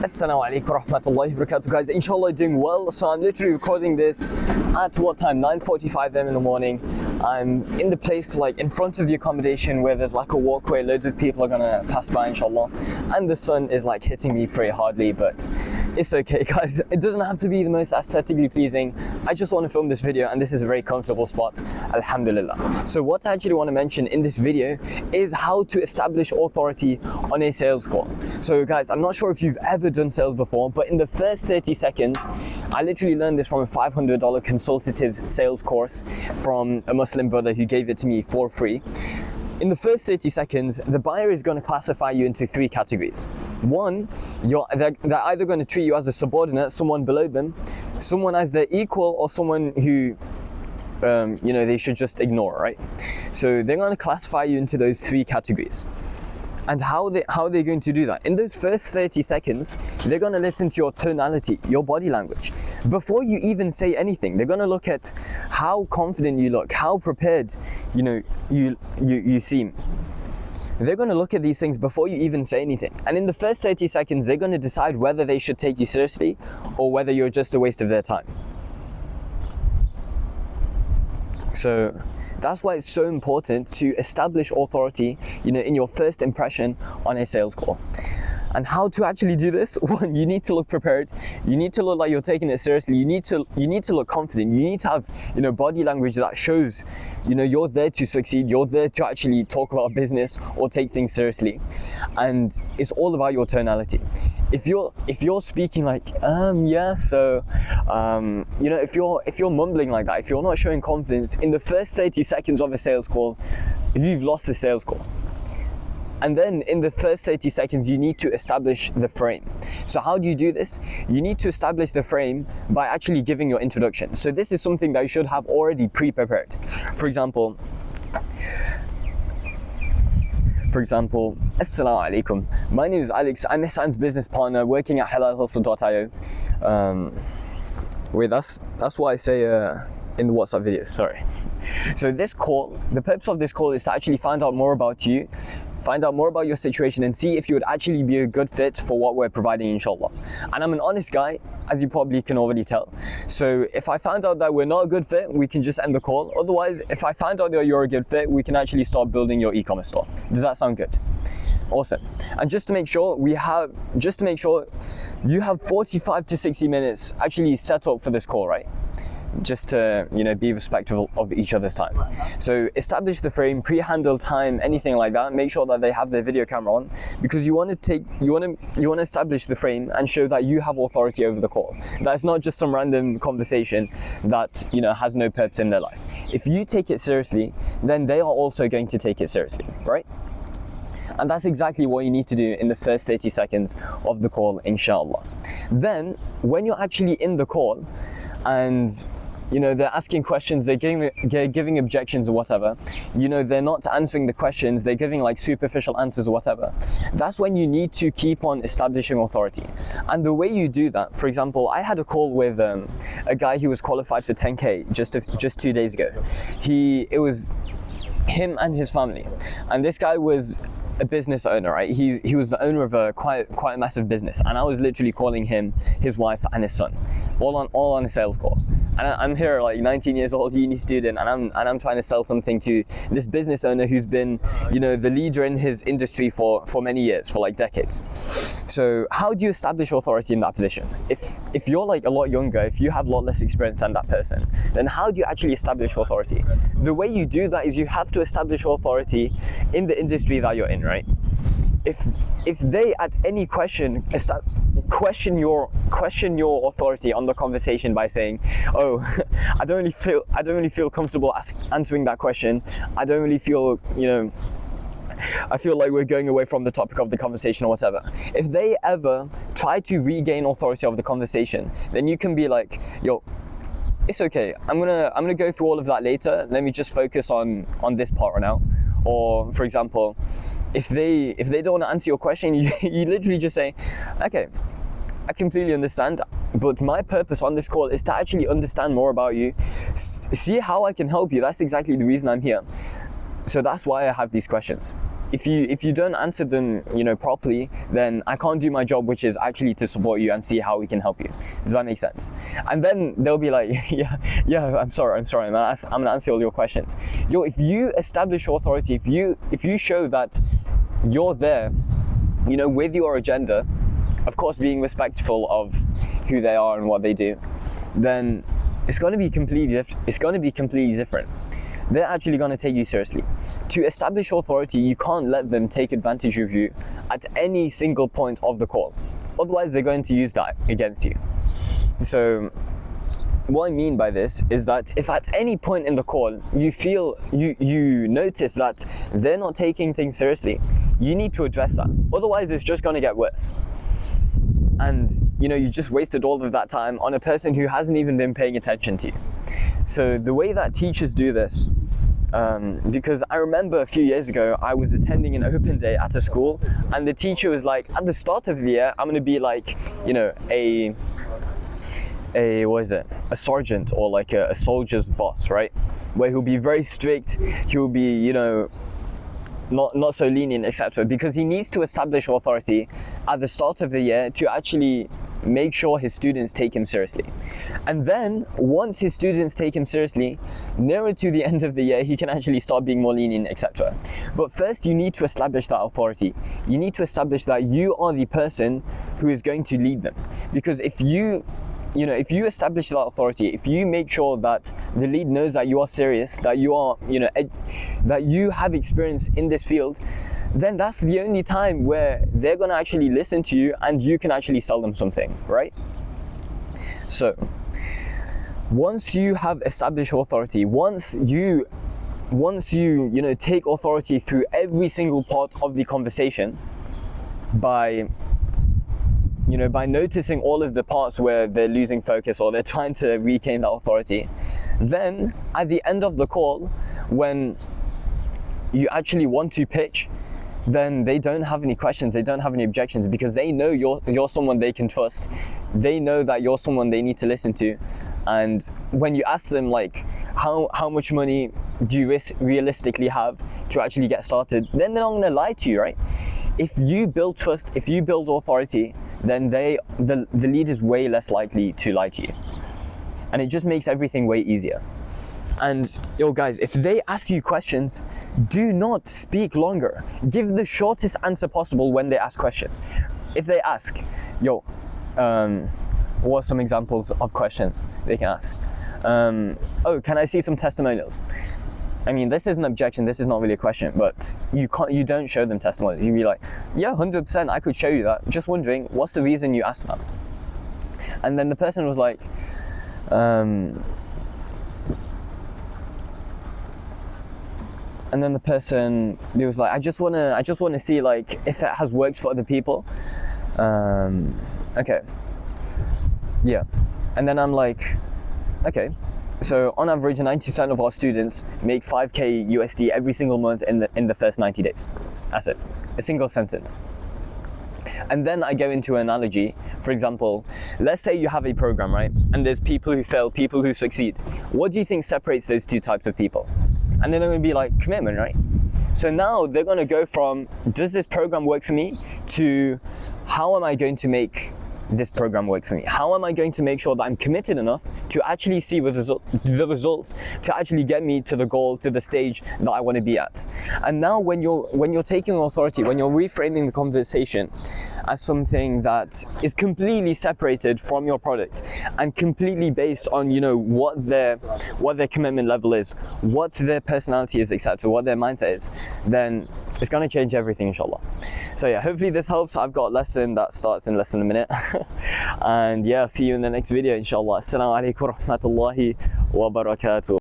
Assalamu alaikum warahmatullahi wabarakatuh, guys. Inshallah doing well. So I'm literally recording this at what time? 9:45 a.m. in the morning. I'm in the place like in front of the accommodation where there's like a walkway, loads of people are gonna pass by inshallah, and the sun is like hitting me pretty hardly, but it's okay guys. It doesn't have to be the most aesthetically pleasing. I just want to film this video and this is a very comfortable spot, alhamdulillah. So what I actually want to mention in this video is how to establish authority on a sales call. So guys, I'm not sure if you've ever done sales before, but in the first 30 seconds, I literally learned this from a $500 consultative sales course from a Muslim brother who gave it to me for free. In the first 30 seconds, the buyer is going to classify you into three categories. One, they're either going to treat you as a subordinate, someone below them, someone as their equal, or someone who they should just ignore, right? So they're going to classify you into those three categories. And how are they going to do that? In those first 30 seconds, they're going to listen to your tonality, your body language. Before you even say anything, they're going to look at how confident you look, how prepared you seem. They're going to look at these things before you even say anything. And in the first 30 seconds, they're going to decide whether they should take you seriously or whether you're just a waste of their time. So that's why it's so important to establish authority, in your first impression on a sales call. And how to actually do this? One, you need to look prepared. You need to look like you're taking it seriously. You need to look confident. You need to have, body language that shows, you're there to succeed. You're there to actually talk about business or take things seriously. And it's all about your tonality. If you're speaking like, if you're mumbling like that, if you're not showing confidence in the first 30 seconds of a sales call, you've lost the sales call. And then in the first 30 seconds, you need to establish the frame. So how do you do this? You need to establish the frame by actually giving your introduction. So this is something that you should have already pre-prepared. For example, Assalamu alaikum. My name is Alex. I'm Ihsan's business partner working at halalhustle.io. That's why I say in the WhatsApp videos, sorry. So this call, the purpose of this call is to actually find out more about you, find out more about your situation and see if you would actually be a good fit for what we're providing, inshallah. And I'm an honest guy, as you probably can already tell. So if I find out that we're not a good fit, we can just end the call. Otherwise, if I find out that you're a good fit, we can actually start building your e-commerce store. Does that sound good? Awesome. And just to make sure you have 45 to 60 minutes actually set up for this call, right? Just to be respectful of each other's time. So establish the frame, pre-handle time, anything like that. Make sure that they have their video camera on, because you want to establish the frame and show that you have authority over the call. That's not just some random conversation that has no purpose in their life. If you take it seriously, then they are also going to take it seriously, right? And that's exactly what you need to do in the first 30 seconds of the call, inshallah. Then when you're actually in the call and they're asking questions, they're giving objections or whatever, they're not answering the questions, they're giving like superficial answers or whatever, that's when you need to keep on establishing authority. And the way you do that, for example, I had a call with a guy who was qualified for 10K just 2 days ago. It was him and his family, and this guy was a business owner, right? He was the owner of a quite a massive business, and I was literally calling him, his wife and his son, all on a sales call. And I'm here like 19 years old, uni student, and I'm trying to sell something to this business owner who's been, the leader in his industry for many years, for like decades. So how do you establish authority in that position? If you're like a lot younger, if you have a lot less experience than that person, then how do you actually establish authority? The way you do that is you have to establish authority in the industry that you're in, right? If they at any question question your authority on the conversation by saying, oh, I don't really feel comfortable answering that question, I don't really feel I feel like we're going away from the topic of the conversation or whatever. If they ever try to regain authority of the conversation, then you can be like, yo, it's okay, I'm gonna go through all of that later, let me just focus on this part right now. Or for example, if they don't want to answer your question, you literally just say, okay, I completely understand, but my purpose on this call is to actually understand more about you, see how I can help you. That's exactly the reason I'm here. So that's why I have these questions. if you don't answer them, you know, properly, then I can't do my job, which is actually to support you and see how we can help you. Does that make sense? And then they'll be like, yeah, I'm sorry, I'm gonna answer all your questions. Yo, if you establish authority, if you show that you're there, you know, with your agenda, of course being respectful of who they are and what they do, then it's going to be completely different. They're actually going to take you seriously. To establish authority, you can't let them take advantage of you at any single point of the call. Otherwise, they're going to use that against you. So what I mean by this is that if at any point in the call you notice that they're not taking things seriously, you need to address that. Otherwise, it's just going to get worse. And you know, you just wasted all of that time on a person who hasn't even been paying attention to you. So the way that teachers do this, because I remember a few years ago I was attending an open day at a school, and the teacher was like, at the start of the year I'm going to be like, you know, a sergeant or like a soldier's boss, right? Where he'll be very strict, he'll be, you know, not so lenient, etc. Because he needs to establish authority at the start of the year to actually make sure his students take him seriously. And then once his students take him seriously, nearer to the end of the year, he can actually start being more lenient, etc. But first you need to establish that authority. You need to establish that you are the person who is going to lead them. Because if you establish that authority, if you make sure that the lead knows that you are serious, that you are, you know, that you have experience in this field, then that's the only time where they're gonna actually listen to you and you can actually sell them something, right? So, once you have established authority, once you take authority through every single part of the conversation by noticing all of the parts where they're losing focus or they're trying to regain that authority, then at the end of the call, when you actually want to pitch, then they don't have any questions, they don't have any objections, because they know you're someone they can trust. They know that you're someone they need to listen to. And when you ask them like, how much money do you realistically have to actually get started, then they're not going to lie to you, right? If you build trust, if you build authority, then the lead is way less likely to lie to you. And it just makes everything way easier. And yo guys, if they ask you questions, do not speak longer. Give the shortest answer possible when they ask questions. If they ask, what are some examples of questions they can ask? Oh, can I see some testimonials? I mean, this is an objection, this is not really a question, but you don't show them testimonials. You'd be like, yeah, 100%, I could show you that. Just wondering, what's the reason you asked that? And then the person was like, and then the person, he was like, I just wanna see like if it has worked for other people. Okay. Yeah. And then I'm like, okay. So on average, 90% of our students make 5K USD every single month in the first 90 days. That's it. A single sentence. And then I go into an analogy. For example, let's say you have a program, right? And there's people who fail, people who succeed. What do you think separates those two types of people? And then they're going to be like, commitment, right? So now they're going to go from, does this program work for me, to how am I going to make this program work for me? How am I going to make sure that I'm committed enough to actually see the results to actually get me to the goal, to the stage that I want to be at? And now when you're taking authority, when you're reframing the conversation as something that is completely separated from your product and completely based on, you know, what their commitment level is, what their personality is, etc., what their mindset is, then it's going to change everything, inshallah. So yeah, hopefully this helps. I've got a lesson that starts in less than a minute. And yeah, see you in the next video, inshallah. Assalamu alaikum wa rahmatullahi wa barakatuh.